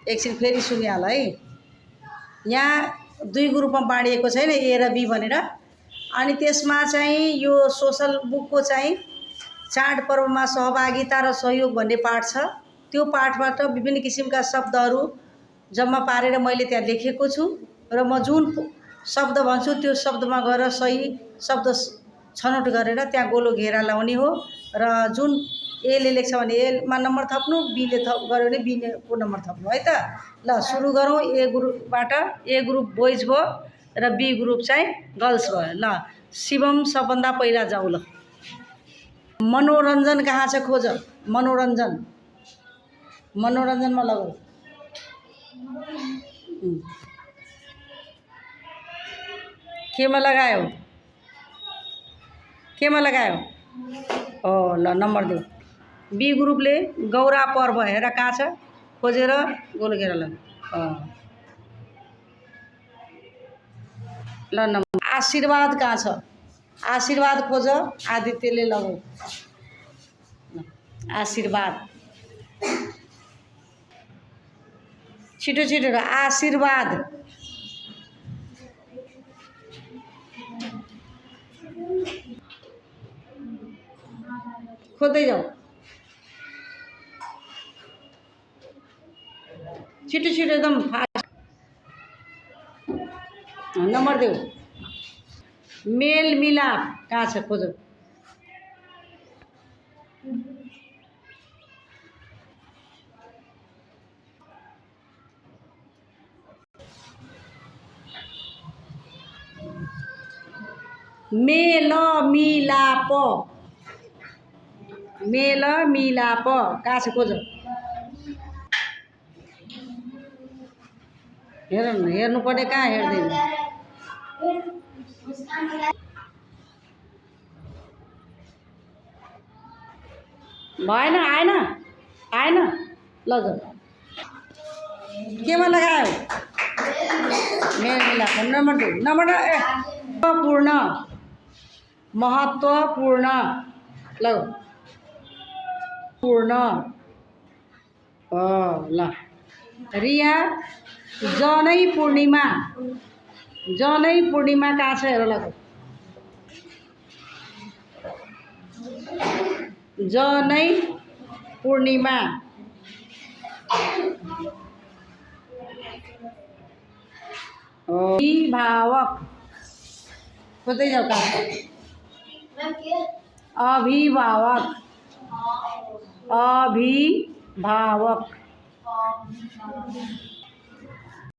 एकछिन फेरि सुनिहाल है। यहाँ दुई ग्रुपमा बाँडिएको छैन ए र बी भनेर। अनि त्यसमा चाहिँ यो सोसल बुकको चाहिँ चाडपर्वमा सहभागिता र सहयोग भन्ने पाठ छ। त्यो पाठबाट विभिन्न किसिमका शब्दहरू जम्मा पारेर मैले त्यहाँ लेखेको छु र म जुन शब्द भन्छु त्यो शब्दमा गएर सही शब्द छनौट गरेर त्यहाँ गोलो घेरा लाउने हो र जुन एले लेख्छ भने एमा नम्बर थप्नु, बीले गऱ्यो भने बीले को नम्बर थप्नु है त। ल सुरु गरौँ। ए ग्रुपबाट। ए ग्रुप बोइज भयो र बी ग्रुप चाहिँ गर्ल्स भयो। ल शिवम सबभन्दा पहिला जाऊ। ल मनोरञ्जन कहाँ छ खोज। मनोरञ्जन मनोरञ्जनमा लगाऊ। केमा लगायो? केमा लगायो? ओ ल नम्बर देऊ। बी ग्रुपले गौरा पर्व हेर कहाँ छ खोजेर गोलो घेरा लगाऊ। ल नम्बर। आशीर्वाद कहाँ छ? आशीर्वाद खोज। आदित्यले लगाऊ। आशीर्वाद छिटो छिटो। आशीर्वाद खोज्दै जाऊ। छिटो छिटो एकदम फास्ट। नम्बर देऊ। मेल मिलाप कहाँ छ खोज। मेल मिलाप। मेल मिलाप कहाँ छ खोज। हेर्नु हेर्नु पर्ने कहाँ हेर्दैन। भएन आएन आएन। ल जाऊ। केमा लगायो? मेल मिलाप। Number they. नम्बर महत्त्वपूर्ण महत्त्वपूर्ण ल पूर्ण। ल रिया जनै पूर्णिमा। जनै पूर्णिमा कहाँ छ हेर। लगाऊ। जनै पूर्णिमा। अभिभावक खोज्दै जाऊ कहाँ। अभिभावक अभिभावक